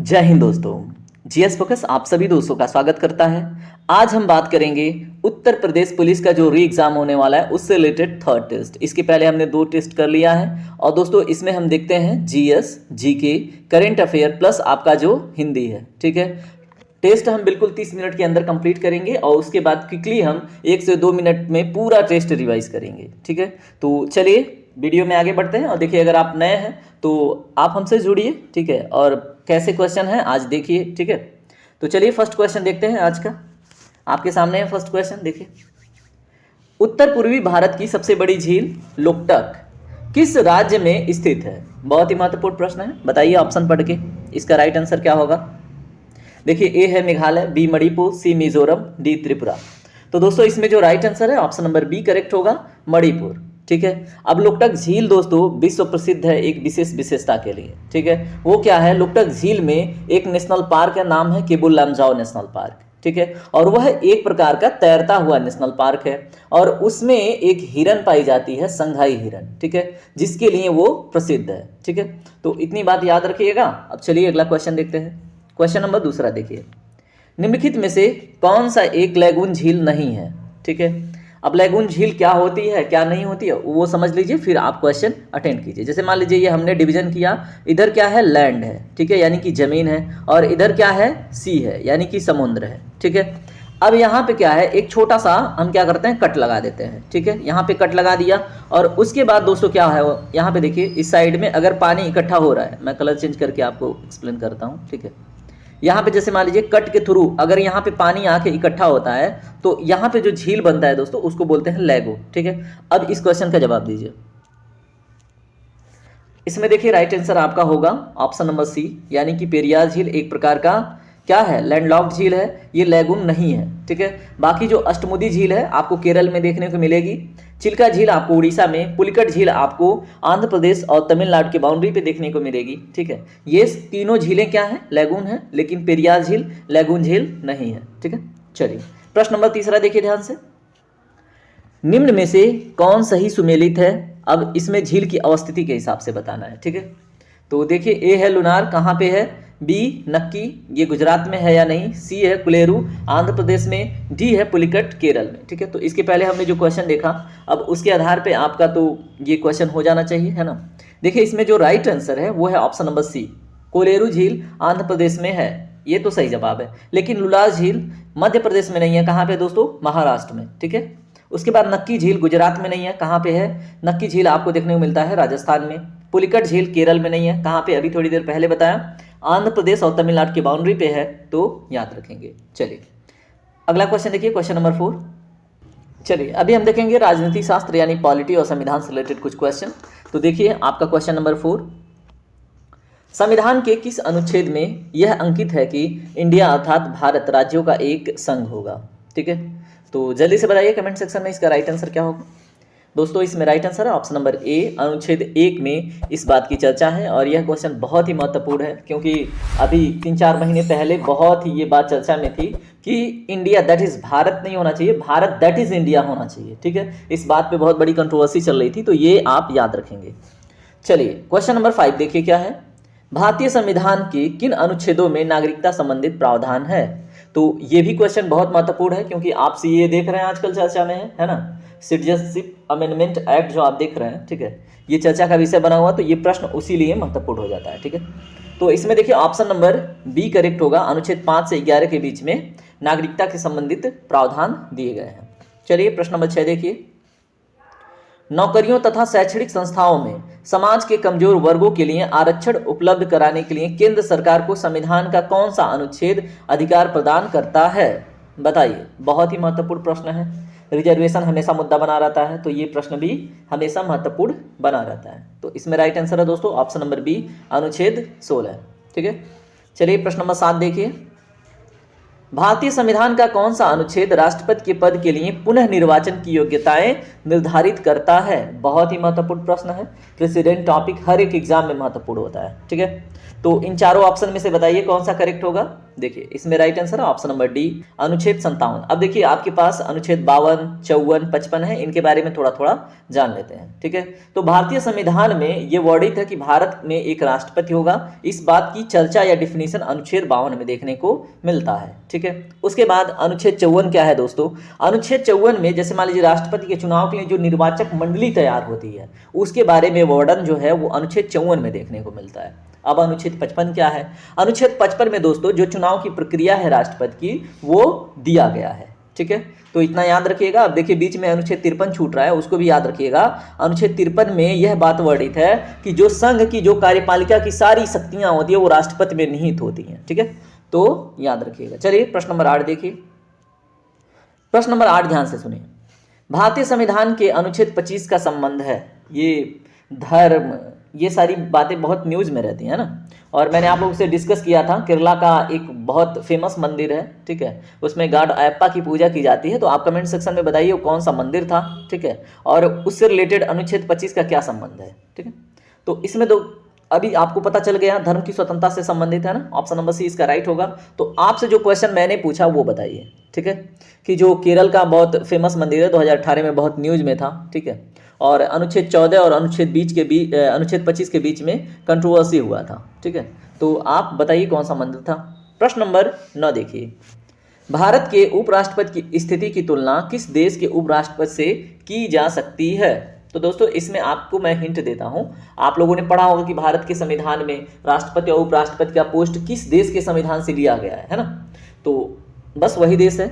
जय हिंद दोस्तों। GS focus आप सभी दोस्तों का स्वागत करता है। आज हम बात करेंगे उत्तर प्रदेश पुलिस का जो री एग्जाम होने वाला है उससे रिलेटेड थर्ड टेस्ट। इसके पहले हमने 2 टेस्ट कर लिया है और दोस्तों इसमें हम देखते हैं GS, GK, current affair plus आपका जो हिंदी है। ठीक है, टेस्ट हम बिल्कुल 30 मिनट के अंदर कंप्लीट करेंगे और उसके बाद क्विकली हम 1 से 2 मिनट में पूरा टेस्ट रिवाइज करेंगे। ठीक है, तो चलिए वीडियो में आगे बढ़ते हैं। और देखिए, अगर आप नए हैं तो आप हमसे जुड़िए। ठीक है, और कैसे क्वेश्चन है आज देखिए। ठीक है, तो चलिए फर्स्ट क्वेश्चन देखते हैं आज का। आपके सामने है फर्स्ट क्वेश्चन, देखिए। उत्तर पूर्वी भारत की सबसे बड़ी झील लोकटक किस राज्य में स्थित है? बहुत ही महत्वपूर्ण प्रश्न है, बताइए ऑप्शन पढ़ के इसका राइट आंसर क्या होगा। देखिए, ए है मेघालय, बी मणिपुर, सी मिजोरम, डी त्रिपुरा। तो दोस्तों इसमें जो राइट आंसर है ऑप्शन नंबर बी करेक्ट होगा, मणिपुर। ठीक है, अब लोकटक झील दोस्तों विश्व प्रसिद्ध है एक विशेष विशेषता के लिए। ठीक है, वो क्या है? लोकटक झील में एक नेशनल पार्क का नाम है केबुल लामजाओ नेशनल पार्क। ठीक है, और वह एक प्रकार का तैरता हुआ नेशनल पार्क है और उसमें एक हिरन पाई जाती है, संघाई हिरन। ठीक है, जिसके लिए वो प्रसिद्ध है। ठीक है, तो इतनी बात याद रखिएगा। अब चलिए अगला क्वेश्चन देखते हैं। क्वेश्चन नंबर दूसरा देखिए, निम्नलिखित में से कौन सा एक लैगून झील नहीं है? ठीक है, अब लैगून झील क्या होती है क्या नहीं होती है वो समझ लीजिए, फिर आप क्वेश्चन अटेंड कीजिए। जैसे मान लीजिए ये हमने डिवीजन किया, इधर क्या है? लैंड है। ठीक है, यानी कि जमीन है, और इधर क्या है? सी है, यानी कि समुद्र है। ठीक है, अब यहाँ पे क्या है? एक छोटा सा हम क्या करते हैं? कट लगा देते हैं। ठीक है, यहाँ पे कट लगा दिया और उसके बाद दोस्तों क्या है? यहाँ पे देखिए, इस साइड में अगर पानी इकट्ठा हो रहा है, मैं कलर चेंज करके आपको एक्सप्लेन करता हूँ। ठीक है, यहाँ पे जैसे मान लीजिए कट के थ्रू अगर यहाँ पे पानी आके इकट्ठा होता है तो यहाँ पे जो झील बनता है दोस्तों उसको बोलते हैं लैगून। ठीक है, अब इस क्वेश्चन का जवाब दीजिए। इसमें देखिए राइट आंसर आपका होगा ऑप्शन नंबर सी, यानी कि पेरियार झील एक प्रकार का क्या है? लैंडलॉक्ड झील है, ये लैगून नहीं है। ठीक है, बाकी जो अष्टमुदी झील है आपको केरल में देखने को मिलेगी, चिल्का झील आपको उड़ीसा में, पुलिकट झील आपको आंध्र प्रदेश और तमिलनाडु की बाउंड्री पे देखने को मिलेगी। ठीक है, ये तीनों झीलें क्या हैं? लैगून है, लेकिन पेरियार झील लैगून झील नहीं है। ठीक है, चलिए प्रश्न नंबर तीसरा देखिए ध्यान से। निम्न में से कौन सही सुमेलित है? अब इसमें झील की अवस्थिति के हिसाब से बताना है। ठीक है, तो देखिए, ए है लुनार, कहाँ पे है? बी नक्की, ये गुजरात में है या नहीं? सी है कुलेरू, आंध्र प्रदेश में। डी है पुलिकट, केरल में। ठीक है, तो इसके पहले हमने जो क्वेश्चन देखा, अब उसके आधार पे आपका तो ये क्वेश्चन हो जाना चाहिए, है ना। देखिए, इसमें जो राइट आंसर है वो है ऑप्शन नंबर सी, कोलेरू झील आंध्र प्रदेश में है, ये तो सही जवाब है। लेकिन लुलार झील मध्य प्रदेश में नहीं है, कहाँ पे दोस्तों? महाराष्ट्र में। ठीक है, उसके बाद नक्की झील गुजरात में नहीं है, कहाँ पे है? नक्की झील आपको देखने को मिलता है राजस्थान में। पुलिकट झील केरल में नहीं है, कहाँ पे? अभी थोड़ी देर पहले बताया, आंध्र प्रदेश और तमिलनाडु की बाउंड्री पे है, तो याद रखेंगे। चलिए अगला क्वेश्चन देखिए, क्वेश्चन नंबर 4। चलिए अभी हम देखेंगे राजनीति शास्त्र यानी पॉलिटी और संविधान से रिलेटेड कुछ क्वेश्चन। तो देखिए आपका क्वेश्चन नंबर 4, संविधान के किस अनुच्छेद में यह अंकित है कि इंडिया अर्थात भारत राज्यों का एक संघ होगा? ठीक है, तो जल्दी से बताइए कमेंट सेक्शन में इसका राइट आंसर क्या होगा। दोस्तों इसमें राइट आंसर है ऑप्शन नंबर ए, अनुच्छेद 1 में इस बात की चर्चा है। और यह क्वेश्चन बहुत ही महत्वपूर्ण है क्योंकि अभी 3-4 महीने पहले बहुत ही ये बात चर्चा में थी कि इंडिया दैट इज भारत नहीं होना चाहिए, भारत दैट इज इंडिया होना चाहिए। ठीक है, इस बात पे बहुत बड़ी कंट्रोवर्सी चल रही थी, तो ये आप याद रखेंगे। चलिए क्वेश्चन नंबर 5 देखिए क्या है, भारतीय संविधान के किन अनुच्छेदों में नागरिकता संबंधित प्रावधान है? तो ये भी क्वेश्चन बहुत महत्वपूर्ण है क्योंकि आप सीए देख रहे हैं आजकल चर्चा में है ना, सिटीजनशिप अमेंडमेंट एक्ट जो आप देख रहे हैं। ठीक है, ये चर्चा का विषय बना हुआ, तो ये प्रश्न उसी लिए महत्वपूर्ण हो जाता है। ठीक है, तो इसमें देखिए ऑप्शन नंबर बी करेक्ट होगा, अनुच्छेद 5 से 11 के बीच में नागरिकता के संबंधित प्रावधान दिए गए हैं। चलिए प्रश्न नंबर 6 देखिए, नौकरियों तथा शैक्षणिक संस्थाओं में समाज के कमजोर वर्गों के लिए आरक्षण उपलब्ध कराने के लिए केंद्र सरकार को संविधान का कौन सा अनुच्छेद अधिकार प्रदान करता है? बताइए, बहुत ही महत्वपूर्ण प्रश्न है। रिजर्वेशन हमेशा मुद्दा बना रहता है, तो ये प्रश्न भी हमेशा महत्वपूर्ण बना रहता है। तो इसमें राइट आंसर है दोस्तों ऑप्शन नंबर बी, अनुच्छेद 16। ठीक है, चलिए प्रश्न नंबर 7 देखिए, भारतीय संविधान का कौन सा अनुच्छेद राष्ट्रपति के पद के लिए पुनः निर्वाचन की योग्यताएं निर्धारित करता है? बहुत ही महत्वपूर्ण प्रश्न है, प्रेसिडेंट टॉपिक हर एक एग्जाम में महत्वपूर्ण होता है। ठीक है, तो इन चारों ऑप्शन में से बताइए कौन सा करेक्ट होगा। देखिए इसमें राइट आंसर है ऑप्शन नंबर डी, अनुच्छेद 57। अब देखिए आपके पास अनुच्छेद 52, 54, 55 है, इनके बारे में थोड़ा थोड़ा जान लेते हैं। ठीक है, तो भारतीय संविधान में ये वर्णित है कि भारत में एक राष्ट्रपति होगा। इस बात की चर्चा या डिफिनीशन अनुच्छेद 52 में देखने को मिलता है। ठीक है, उसके बाद अनुच्छेद 54 क्या है दोस्तों? अनुच्छेद 54 में जैसे मान लीजिए राष्ट्रपति के चुनाव के लिए जो निर्वाचक मंडली तैयार होती है, उसके बारे में वर्णन जो है वो अनुच्छेद 54 में देखने को मिलता है। अब अनुच्छेद 55 क्या है? अनुच्छेद 55 में दोस्तों जो चुनाव की प्रक्रिया है राष्ट्रपति की, वो दिया गया है। ठीक है, तो इतना याद रखिएगा। अब देखिए बीच में अनुच्छेद 53 छूट रहा है, उसको भी याद रखिएगा। अनुच्छेद 53 में यह बात वर्णित है कि जो संघ की जो कार्यपालिका की सारी शक्तियां होती है वो राष्ट्रपति में निहित होती हैं। ठीक है, तो याद रखिएगा। चलिए प्रश्न नंबर 8 देखिए। प्रश्न नंबर 8 ध्यान से सुनिए। भारतीय संविधान के अनुच्छेद 25 का संबंध है, ये धर्म, ये सारी बातें बहुत न्यूज़ में रहती हैं ना, और मैंने आप लोगों से डिस्कस किया था केरला का एक बहुत फेमस मंदिर है। ठीक है, उसमें गॉड अयप्पा की पूजा की जाती है। तो आप कमेंट सेक्शन में बताइए वो कौन सा मंदिर था। ठीक है, और उससे रिलेटेड अनुच्छेद 25 का क्या संबंध है। ठीक है, तो इसमें तो अभी आपको पता चल गया धर्म की स्वतंत्रता से संबंधित है ना, ऑप्शन नंबर सी इसका राइट होगा। तो आपसे जो क्वेश्चन मैंने पूछा वो बताइए। ठीक है, कि जो केरल का बहुत फेमस मंदिर है, 2018 में बहुत न्यूज़ में था। ठीक है, और अनुच्छेद 14 और अनुच्छेद 25 के बीच में कंट्रोवर्सी हुआ था। ठीक है, तो आप बताइए कौन सा मंदिर था। प्रश्न नंबर 9 देखिए। भारत के उपराष्ट्रपति की स्थिति की तुलना किस देश के उपराष्ट्रपति से की जा सकती है? तो दोस्तों इसमें आपको मैं हिंट देता हूं। आप लोगों ने पढ़ा होगा कि भारत के संविधान में राष्ट्रपति और उपराष्ट्रपति का पोस्ट किस देश के संविधान से लिया गया है ना, तो बस वही देश है।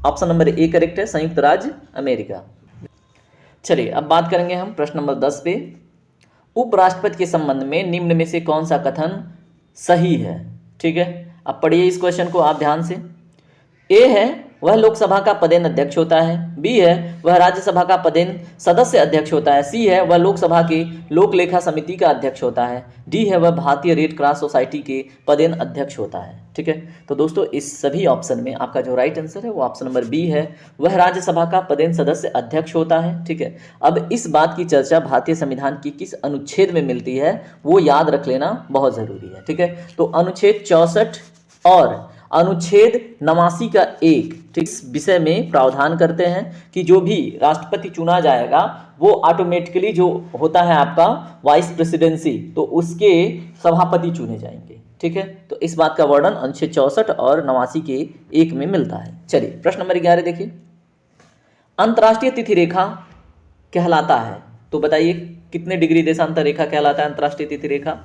ऑप्शन नंबर ए करेक्ट है, संयुक्त राज्य अमेरिका। चलिए अब बात करेंगे हम प्रश्न नंबर 10 पे। उपराष्ट्रपति के संबंध में निम्न में से कौन सा कथन सही है? ठीक है, अब पढ़िए इस क्वेश्चन को आप ध्यान से। ए है वह लोकसभा का पदेन अध्यक्ष होता है, बी है वह राज्यसभा का पदेन सदस्य अध्यक्ष होता है, सी है वह लोकसभा के लोक लेखा समिति का अध्यक्ष होता है, डी है वह भारतीय रेड क्रॉस सोसाइटी के पदेन अध्यक्ष होता है। ठीक है, तो दोस्तों इस सभी ऑप्शन में आपका जो राइट आंसर है वो ऑप्शन नंबर बी है, वह राज्यसभा का पदेन सदस्य अध्यक्ष होता है। ठीक है, अब इस बात की चर्चा भारतीय संविधान की किस अनुच्छेद में मिलती है वो याद रख लेना बहुत जरूरी है। ठीक है, तो अनुच्छेद 64 और अनुच्छेद 89 का एक इस विषय में प्रावधान करते हैं कि जो भी राष्ट्रपति चुना जाएगा वो ऑटोमेटिकली जो होता है आपका वाइस प्रेसिडेंसी, तो उसके सभापति चुने जाएंगे। ठीक है, तो इस बात का वर्णन अनुच्छेद 64 और 89 के एक में मिलता है। चलिए प्रश्न नंबर 11 देखिए। अंतर्राष्ट्रीय तिथि रेखा कहलाता है, तो बताइए कितने डिग्री देशांतर रेखा कहलाता है अंतर्राष्ट्रीय तिथि रेखा?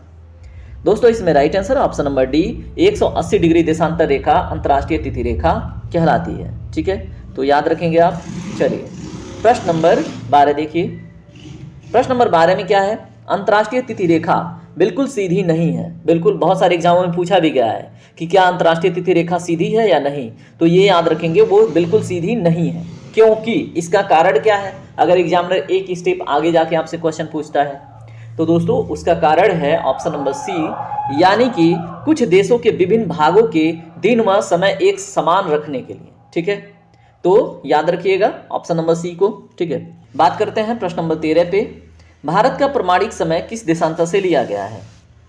दोस्तों इसमें right answer option number D, 180 degree देशांतर रेखा अंतर्राष्ट्रीय तिथि रेखा कहलाती है। ठीक है, तो याद रखेंगे आप। चलिए प्रश्न नंबर 12 देखिए। प्रश्न नंबर 12 में क्या है? अंतर्राष्ट्रीय तिथि रेखा बिल्कुल सीधी नहीं है। बिल्कुल, बहुत सारे एग्जामों में पूछा भी गया है कि क्या अंतर्राष्ट्रीय तिथि रेखा सीधी है या नहीं, तो ये याद रखेंगे वो बिल्कुल सीधी नहीं है। क्योंकि इसका कारण क्या है? अगर एग्जामिनर एक स्टेप आगे जाके आपसे क्वेश्चन पूछता है तो दोस्तों उसका कारण है ऑप्शन नंबर सी, यानी कि कुछ देशों के विभिन्न भागों के दिन व समय एक समान रखने के लिए। ठीक है, तो याद रखिएगा ऑप्शन नंबर सी को। ठीक है, बात करते हैं प्रश्न नंबर 13 पे। भारत का प्रमाणिक समय किस देशांतर से लिया गया है?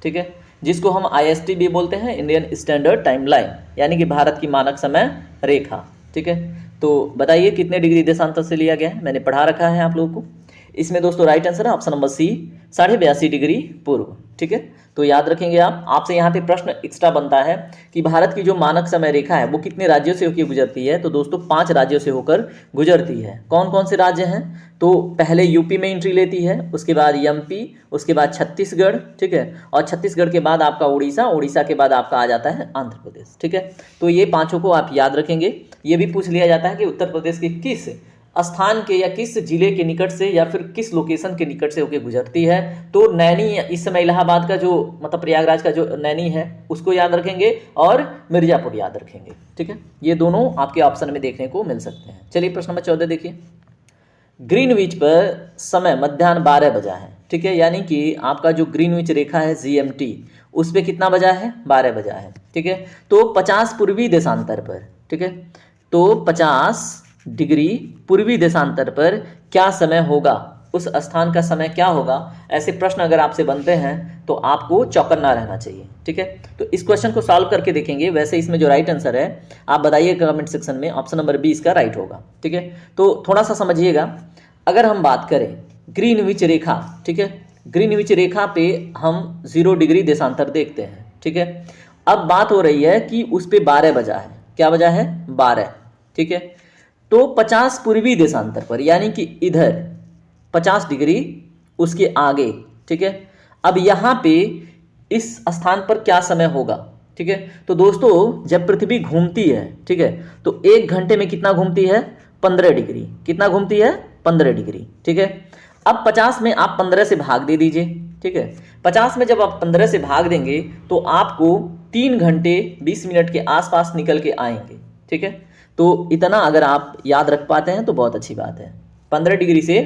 ठीक है, जिसको हम IST भी बोलते हैं, इंडियन स्टैंडर्ड टाइम लाइन, यानी कि भारत की मानक समय रेखा। ठीक है, तो बताइए कितने डिग्री देशांतर से लिया गया है? मैंने पढ़ा रखा है आप लोगों को। इसमें दोस्तों राइट आंसर है ऑप्शन नंबर सी, 82.5 डिग्री पूर्व। ठीक है, तो याद रखेंगे आप। आपसे यहाँ पे प्रश्न एक्स्ट्रा बनता है कि भारत की जो मानक समय रेखा है वो कितने राज्यों से होकर गुजरती है? तो दोस्तों 5 राज्यों से होकर गुजरती है। कौन कौन से राज्य हैं? तो पहले यूपी में एंट्री लेती है, उसके बाद MP, उसके बाद छत्तीसगढ़। ठीक है, और छत्तीसगढ़ के बाद आपका उड़ीसा, उड़ीसा के बाद आपका आ जाता है आंध्र प्रदेश। ठीक है, तो ये 5 को आप याद रखेंगे। ये भी पूछ लिया जाता है कि उत्तर प्रदेश के किस स्थान के या किस जिले के निकट से या फिर किस लोकेशन के निकट से होकर गुजरती है? तो नैनी, इस समय इलाहाबाद का जो मतलब प्रयागराज का जो नैनी है उसको याद रखेंगे और मिर्जापुर याद रखेंगे। ठीक है, ये दोनों आपके ऑप्शन में देखने को मिल सकते हैं। चलिए प्रश्न नंबर 14 देखिए। ग्रीनविच पर समय मध्याह्न 12 बजा है। ठीक है, यानी कि आपका जो ग्रीनविच रेखा है GMT, उस पर कितना बजा है? 12 बजा है। ठीक है, तो 50 पूर्वी देशांतर पर, ठीक है, तो 50 डिग्री पूर्वी देशांतर पर क्या समय होगा? उस स्थान का समय क्या होगा। ऐसे प्रश्न अगर आपसे बनते हैं तो आपको चौकन्ना रहना चाहिए, ठीक है। तो इस क्वेश्चन को सॉल्व करके देखेंगे। वैसे इसमें जो राइट आंसर है आप बताइए कमेंट सेक्शन में, ऑप्शन नंबर बी इसका राइट होगा, ठीक है। तो थोड़ा सा समझिएगा, अगर हम बात करें ग्रीनविच रेखा, ठीक है, ग्रीनविच रेखा पे हम 0 डिग्री देशांतर देखते हैं, ठीक है। अब बात हो रही है कि उस पे 12 बजा है, क्या बजा है, 12, ठीक है। तो 50 पूर्वी देशांतर पर, यानी कि इधर 50 डिग्री उसके आगे, ठीक है। अब यहाँ पे इस स्थान पर क्या समय होगा, ठीक है। तो दोस्तों जब पृथ्वी घूमती है, ठीक है, तो 1 घंटे में कितना घूमती है, 15 डिग्री, कितना घूमती है, 15 डिग्री, ठीक है। अब 50 में आप 15 से भाग दे दीजिए, ठीक है। 50 में जब आप 15 से भाग देंगे तो आपको 3 घंटे 20 मिनट के आसपास निकल के आएंगे, ठीक है। तो इतना अगर आप याद रख पाते हैं तो बहुत अच्छी बात है। 15 डिग्री से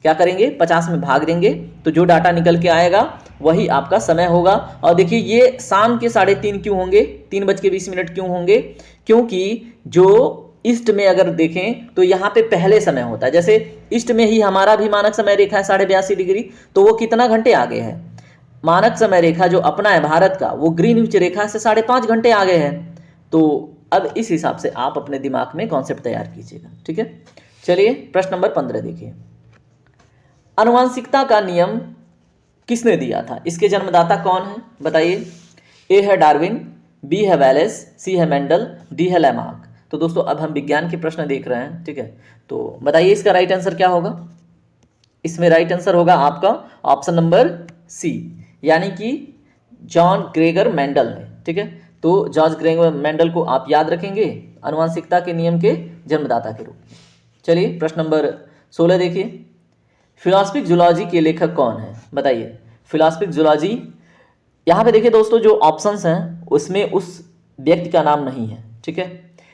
क्या करेंगे, 50 में भाग देंगे तो जो डाटा निकल के आएगा वही आपका समय होगा। और देखिए ये शाम के 3:30 क्यों होंगे, 3:20 क्यों होंगे, क्योंकि जो ईस्ट में अगर देखें तो यहाँ पे पहले समय होता है। जैसे ईस्ट में ही हमारा भी मानक समय रेखा है 82.5 डिग्री, तो वो कितना घंटे आगे है, मानक समय रेखा जो अपना है भारत का, वो ग्रीनविच रेखा से 5.5 घंटे आगे है। तो अब इस हिसाब से आप अपने दिमाग में कॉन्सेप्ट तैयार कीजिएगा, ठीक है। चलिए प्रश्न नंबर 15 देखिए, आनुवंशिकता का नियम किसने दिया था, इसके जन्मदाता कौन है बताइए। ए है डार्विन, बी है वैलेस, सी है मेंडल, डी है लैमार्क। तो दोस्तों अब हम विज्ञान के प्रश्न देख रहे हैं, ठीक है। तो बताइए इसका राइट आंसर क्या होगा। इसमें राइट आंसर होगा आपका ऑप्शन नंबर सी, यानी कि जॉन ग्रेगर मेंडल ने, ठीक है। तो जॉर्ज ग्रेगर मेंडल को आप याद रखेंगे आनुवंशिकता के नियम के जन्मदाता के रूप में। चलिए प्रश्न नंबर 16 देखिए, फिलॉसफिक जूलॉजी के लेखक कौन है बताइए। फिलॉसफिक जूलॉजी, यहाँ पे देखिए दोस्तों जो ऑप्शंस हैं उसमें उस व्यक्ति का नाम नहीं है, ठीक है।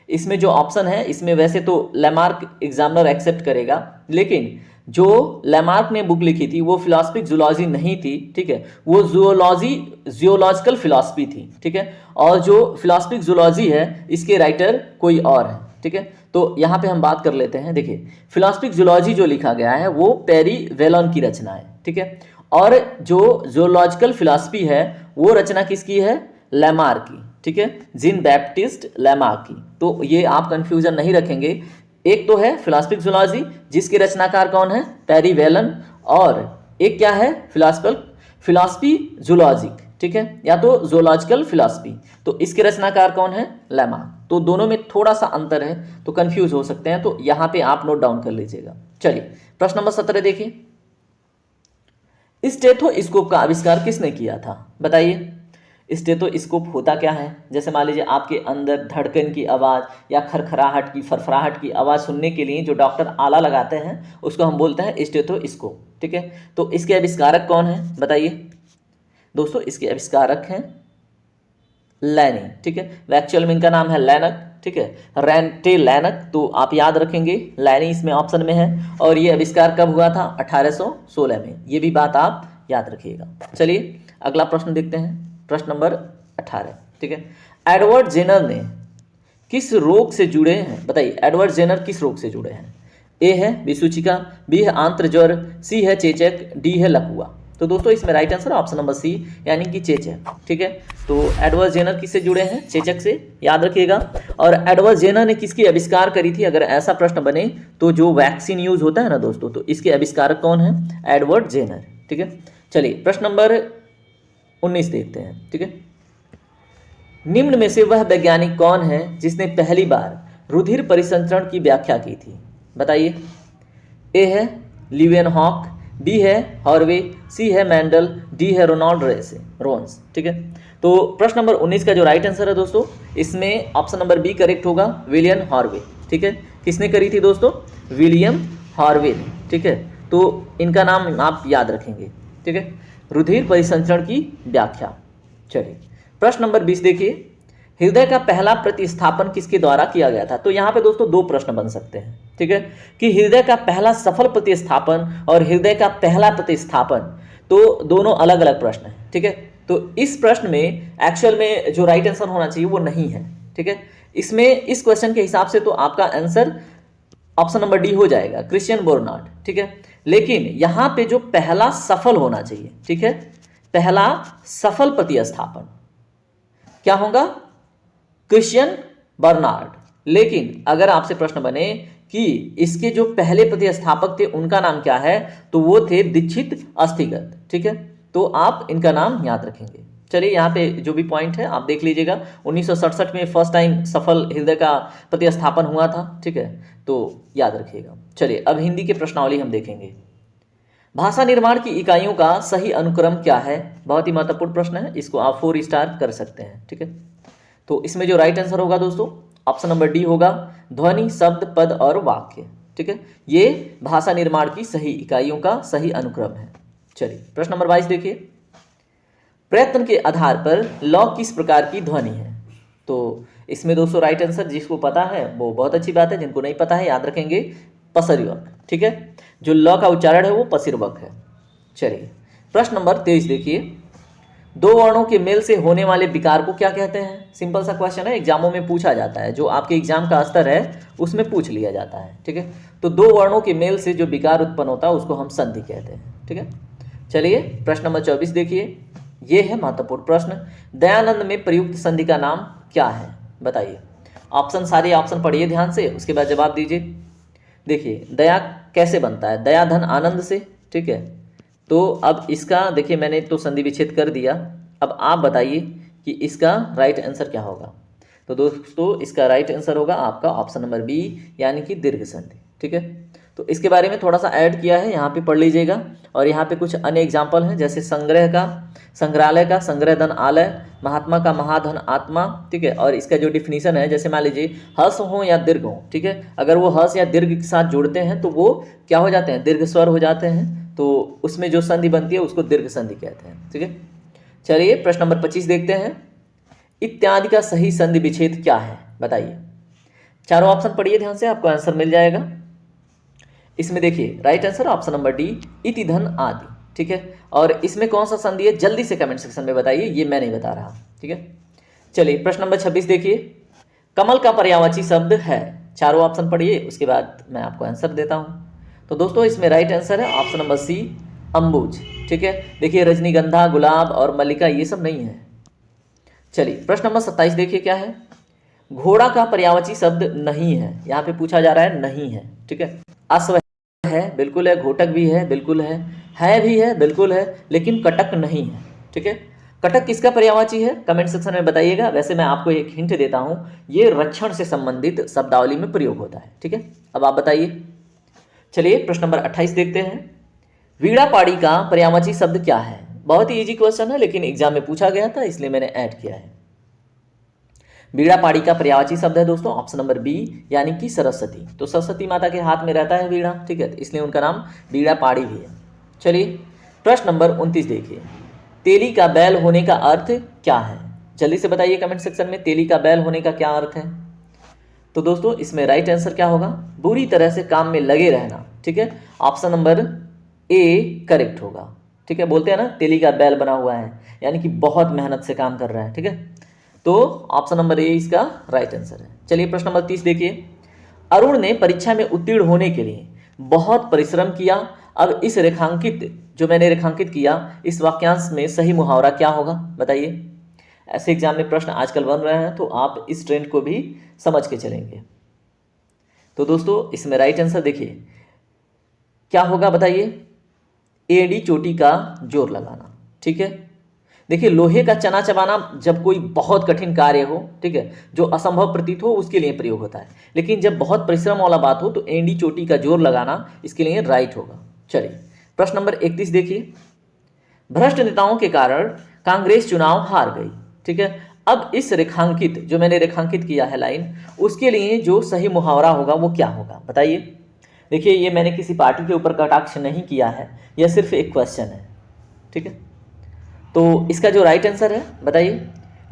इसमें जो ऑप्शन है इसमें वैसे तो लैमार्क एग्जामिनर एक्सेप्ट करेगा, लेकिन जो लैमार्क ने बुक लिखी थी वो फिलॉसफिक जूलॉजी नहीं थी, ठीक है, वो जियोलॉजिकल फिलॉसफी थी, ठीक है। और जो फिलॉसफिक जूलॉजी है इसके राइटर कोई और है, ठीक है। तो यहाँ पे हम बात कर लेते हैं। देखिए फिलॉसफिक जूलॉजी जो लिखा गया है वो पेरी वेलोन की रचना है, ठीक है। और जो जियोलॉजिकल फिलॉसफी है वो रचना किसकी है, लैमार्क की, ठीक है, जीन बैप्टिस्ट लैमार्क की। तो ये आप कंफ्यूजन नहीं रखेंगे, एक तो है फिलॉसफिक जूलॉजी जिसके रचनाकार कौन है, पेरी वेलन, और एक क्या है फिलॉसफी जूलॉजिक, ठीक है, या तो जूलॉजिकल फिलॉसफी। तो इसके रचनाकार कौन है, लैमार्क। तो दोनों में थोड़ा सा अंतर है तो कंफ्यूज हो सकते हैं, तो यहाँ पे आप नोट डाउन कर लीजिएगा। चलिए प्रश्न नंबर 17 देखिए, स्टेथोस्कोप का आविष्कार किसने किया था बताइए। स्टेथोस्कोप होता क्या है, जैसे मान लीजिए आपके अंदर धड़कन की आवाज़ या खरखराहट की, फरफराहट की आवाज़ सुनने के लिए जो डॉक्टर आला लगाते हैं उसको हम बोलते हैं स्टेथोस्कोप, ठीक है। तो इसके आविष्कारक कौन है बताइए। दोस्तों इसके आविष्कारक हैं लैनी, ठीक है, एक्चुअल में इनका नाम है लैनक, ठीक है, रेंटे लैनक। तो आप याद रखेंगे लैनी इसमें ऑप्शन में है, और ये आविष्कार कब हुआ था, 1816 में। ये भी बात आप याद रखिएगा। चलिए अगला प्रश्न देखते हैं, प्रश्न नंबर 18, ठीक है। एडवर्ड जेनर ने किस रोग से जुड़े हैं बताइए। एडवर्ड जेनर किस रोग से जुड़े हैं। ए है विसूचिका, बी है आंत्र ज्वर, सी है चेचक, डी है लकवा। तो दोस्तों इसमें right answer option number C, यानी कि चेचक, ठीक है। तो एडवर्ड जेनर किससे जुड़े हैं, चेचक से, याद रखिएगा। और एडवर्ड जेनर ने किसकी आविष्कार करी थी, अगर ऐसा प्रश्न बने तो जो वैक्सीन यूज होता है ना दोस्तों, तो इसके आविष्कारक कौन है, एडवर्ड जेनर, ठीक है। चलिए प्रश्न नंबर 19 देखते हैं, ठीक है। निम्न में से वह वैज्ञानिक कौन है जिसने पहली बार रुधिर परिसंचरण की व्याख्या की थी बताइए। ए है लीवेनहॉक, बी है हॉर्वे, सी है मेंडल, डी है रोनाल्ड रोन्स, ठीक है। तो प्रश्न नंबर 19 का जो राइट आंसर है दोस्तों, इसमें ऑप्शन नंबर बी करेक्ट होगा, विलियम हॉर्वे, ठीक है। किसने करी थी दोस्तों, विलियम हॉर्वे ने, ठीक है। तो इनका नाम आप याद रखेंगे, ठीक है, रुधिर परिसंचरण की व्याख्या। चलिए प्रश्न नंबर 20 देखिए, हृदय का पहला प्रतिस्थापन किसके द्वारा किया गया था। तो यहाँ पे दोस्तों दो प्रश्न बन सकते हैं, ठीक है, कि हृदय का पहला सफल प्रतिस्थापन और हृदय का पहला प्रतिस्थापन, तो दोनों अलग अलग प्रश्न हैं, ठीक है। तो इस प्रश्न में एक्चुअल में जो राइट आंसर होना चाहिए वो नहीं है, ठीक है। इसमें इस क्वेश्चन के हिसाब से तो आपका आंसर ऑप्शन नंबर डी हो जाएगा, क्रिश्चियन बोर्नार्ड, ठीक है। लेकिन यहां पे जो पहला सफल होना चाहिए, ठीक है, पहला सफल प्रतिस्थापन क्या होगा? Christian Barnard. लेकिन अगर आपसे प्रश्न बने कि इसके जो पहले प्रतिस्थापक थे उनका नाम क्या है, तो वो थे दीक्षित अस्थिगत, ठीक है, तो आप इनका नाम याद रखेंगे। चलिए यहाँ पे जो भी पॉइंट है आप देख लीजिएगा। 1967 में फर्स्ट टाइम सफल हृदय का प्रतिस्थापन हुआ था, ठीक है, तो याद रखिएगा। चलिए अब हिंदी की प्रश्नावली हम देखेंगे। भाषा निर्माण की इकाइयों का सही अनुक्रम क्या है? बहुत ही महत्वपूर्ण प्रश्न है, इसको आप 4 स्टार कर सकते हैं, ठीक है। तो इसमें जो राइट आंसर होगा दोस्तों, ऑप्शन नंबर डी होगा, ध्वनि, शब्द, पद और वाक्य, ठीक है। ये भाषा निर्माण की सही इकाइयों का सही अनुक्रम है। चलिए प्रश्न नंबर 22 देखिए। प्रयत्न के आधार पर लौ किस प्रकार की ध्वनि है? तो इसमें दोस्तों राइट आंसर जिसको पता है वो बहुत अच्छी बात है, जिनको नहीं पता है याद रखेंगे पसर्वक, ठीक है, जो ल का उच्चारण है वो पसर्वक है। चलिए प्रश्न नंबर 23 देखिए। दो वर्णों के मेल से होने वाले विकार को क्या कहते हैं? सिंपल सा क्वेश्चन है, एग्जामों में पूछा जाता है, जो आपके एग्जाम का स्तर है उसमें पूछ लिया जाता है, ठीक है। तो दो वर्णों के मेल से जो विकार उत्पन्न होता है उसको हम संधि कहते हैं, ठीक है। चलिए प्रश्न नंबर 24 देखिए, ये है महत्वपूर्ण प्रश्न। दयानंद में प्रयुक्त संधि का नाम क्या है? बताइए। ऑप्शन, सारे ऑप्शन पढ़िए ध्यान से, उसके बाद जवाब दीजिए। देखिए दया कैसे बनता है? दया धन आनंद से, ठीक है। तो अब इसका देखिए मैंने तो संधि विच्छेद कर दिया, अब आप बताइए कि इसका राइट आंसर क्या होगा। तो दोस्तों इसका राइट आंसर होगा आपका ऑप्शन नंबर बी, यानी कि दीर्घ संधि, ठीक है। तो इसके बारे में थोड़ा सा ऐड किया है, यहाँ पे पढ़ लीजिएगा। और यहाँ पे कुछ अन्य एग्जाम्पल हैं, जैसे संग्रह का संग्रहालय का संग्रह धन आलय, महात्मा का महाधन आत्मा, ठीक है। और इसका जो डिफिनीशन है, जैसे मान लीजिए हर्ष हो या दीर्घ हो, ठीक है, अगर वो हर्ष या दीर्घ के साथ जुड़ते हैं तो वो क्या हो जाते हैं? दीर्घ स्वर हो जाते हैं, तो उसमें जो संधि बनती है उसको दीर्घ संधि कहते हैं, ठीक है। चलिए प्रश्न नंबर 25 देखते हैं। इत्यादि का सही संधि विच्छेद क्या है? बताइए। चारों ऑप्शन पढ़िए ध्यान से, आपको आंसर मिल जाएगा। इसमें देखिए right answer option number D, इति धन आदि, ठीक है। और इसमें कौन सा संधि है जल्दी से कमेंट सेक्शन में बताइए, ये मैं नहीं बता रहा, ठीक है। चलिए प्रश्न नंबर 26 देखिए। कमल का पर्यायवाची शब्द है? चारों ऑप्शन पढ़िए, उसके बाद मैं आपको आंसर देता हूं। तो दोस्तों इसमें राइट आंसर है ऑप्शन नंबर सी, अंबुज, ठीक है। देखिए रजनीगंधा, गुलाब और मल्लिका ये सब नहीं है। चलिए प्रश्न नंबर 27 देखिए क्या है। घोड़ा का पर्यायवाची शब्द नहीं है, यहाँ पे पूछा जा रहा है नहीं है, ठीक है। अश्व है, बिल्कुल है, घोटक भी है, बिल्कुल है भी है, बिल्कुल है, लेकिन कटक नहीं है, ठीक है। कटक किसका पर्यायवाची है? कमेंट सेक्शन में बताइएगा। वैसे मैं आपको एक हिंट देता हूं, ये रक्षण से संबंधित शब्दावली में प्रयोग होता है, ठीक है। अब आप बताइए। चलिए प्रश्न नंबर 28 देखते हैं। वीणा पाड़ी का पर्यायवाची शब्द क्या है? बहुत ही इजी क्वेश्चन है, लेकिन एग्जाम में पूछा गया था इसलिए मैंने ऐड किया है। वीणा पाड़ी का पर्यायवाची शब्द है दोस्तों ऑप्शन नंबर बी, यानी कि सरस्वती। तो सरस्वती माता के हाथ में रहता है वीणा, ठीक है, इसलिए उनका नाम वीणा पाड़ी भी है। चलिए प्रश्न नंबर 29 देखिए। तेली का बैल होने का अर्थ क्या है? जल्दी से बताइए कमेंट सेक्शन में, तेली का बैल होने का क्या अर्थ है? तो दोस्तों इसमें राइट आंसर क्या होगा? बुरी तरह से काम में लगे रहना, ठीक है। ऑप्शन नंबर ए करेक्ट होगा, ठीक है। बोलते हैं ना तेली का बैल बना हुआ है, यानी कि बहुत मेहनत से काम कर रहा है, ठीक है। तो ऑप्शन नंबर ए इसका राइट आंसर है। चलिए प्रश्न नंबर 30 देखिए। अरुण ने परीक्षा में उत्तीर्ण होने के लिए बहुत परिश्रम किया। अब इस रेखांकित, जो मैंने रेखांकित किया, इस वाक्यांश में सही मुहावरा क्या होगा? बताइए। ऐसे एग्जाम में प्रश्न आजकल बन रहे हैं, तो आप इस ट्रेंड को भी समझ के चलेंगे। तो दोस्तों इसमें राइट आंसर देखिए क्या होगा, बताइए। एड़ी चोटी का जोर लगाना, ठीक है। देखिए लोहे का चना चबाना जब कोई बहुत कठिन कार्य हो, ठीक है, जो असंभव प्रतीत हो, उसके लिए प्रयोग होता है। लेकिन जब बहुत परिश्रम वाला बात हो तो एड़ी चोटी का जोर लगाना इसके लिए राइट होगा। चलिए प्रश्न नंबर 31 देखिए। भ्रष्ट नेताओं के कारण कांग्रेस चुनाव हार गई, ठीक है। अब इस रेखांकित, जो मैंने रेखांकित किया है लाइन, उसके लिए जो सही मुहावरा होगा वो क्या होगा? बताइए। देखिए ये मैंने किसी पार्टी के ऊपर कटाक्ष नहीं किया है, यह सिर्फ एक क्वेश्चन है, ठीक है। तो इसका जो राइट आंसर है बताइए,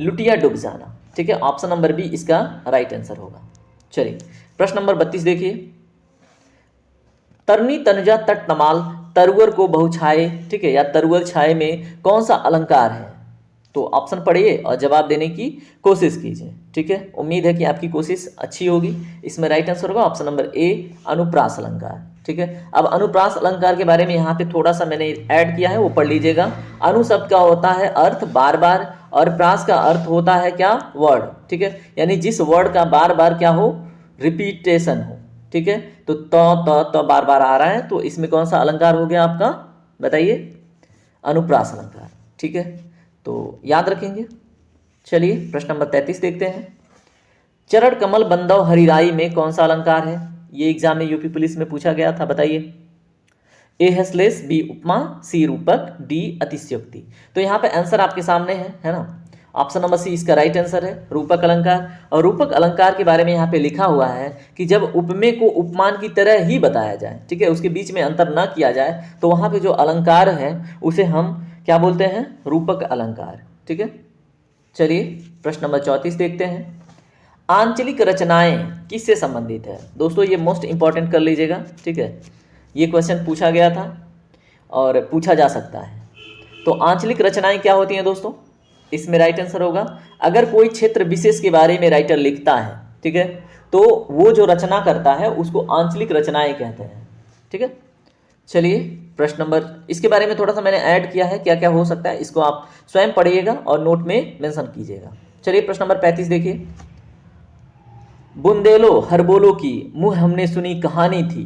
लुटिया डूब जाना, ठीक है। ऑप्शन नंबर बी इसका राइट आंसर होगा। चलिए प्रश्न नंबर 32 देखिए। तरनी तनुजा तट तमाल तरुवर को बहुछाए, ठीक है, या तरुवर छाए में कौन सा अलंकार है? तो ऑप्शन पढ़िए और जवाब देने की कोशिश कीजिए, ठीक है। उम्मीद है कि आपकी कोशिश अच्छी होगी। इसमें राइट आंसर होगा ऑप्शन नंबर ए, अनुप्रास अलंकार, ठीक है। अब अनुप्रास अलंकार के बारे में यहाँ पे थोड़ा सा मैंने ऐड किया है, वो पढ़ लीजिएगा। अनु शब्द का होता है अर्थ बार बार, और प्रास का अर्थ होता है क्या, वर्ड, ठीक है। यानी जिस वर्ड का बार बार क्या हो, रिपीटेशन हो, ठीक है। तो बार बार आ रहा है, तो इसमें कौन सा अलंकार हो गया आपका, बताइए, अनुप्रास अलंकार, ठीक है। तो याद रखेंगे। चलिए प्रश्न नंबर 33 देखते हैं। चरण कमल बंधव हरिराई में कौन सा अलंकार है, ये एग्जाम में यूपी पुलिस में पूछा गया था, बताइए। ए हसलेस, बी उपमा, सी रूपक, डी अतिशयोक्ति। तो यहाँ पे आंसर आपके सामने है ना। ऑप्शन नंबर सी इसका राइट आंसर है, रूपक अलंकार। और रूपक अलंकार के बारे में यहाँ पे लिखा हुआ है कि जब उपमेय को उपमान की तरह ही बताया जाए, ठीक है, उसके बीच में अंतर ना किया जाए, तो वहाँ पे जो अलंकार है उसे हम क्या बोलते हैं, रूपक अलंकार, ठीक है। चलिए प्रश्न नंबर 34 देखते हैं। आंचलिक रचनाएं किससे संबंधित है, दोस्तों ये मोस्ट इंपॉर्टेंट कर लीजिएगा, ठीक है। ये क्वेश्चन पूछा गया था और पूछा जा सकता है। तो आंचलिक रचनाएं क्या होती हैं दोस्तों, इसमें राइट आंसर होगा, अगर कोई क्षेत्र विशेष के बारे में राइटर लिखता है, ठीक है, तो वो जो रचना करता है उसको आंचलिक रचनाएं कहते हैं, ठीक है। चलिए प्रश्न नंबर, इसके बारे में थोड़ा सा मैंने ऐड किया है, क्या क्या हो सकता है, इसको आप स्वयं पढ़िएगा और नोट में मेंशन कीजिएगा। चलिए प्रश्न नंबर 35 देखिए। बुंदेलो हरबोलो की मुँह हमने सुनी कहानी थी,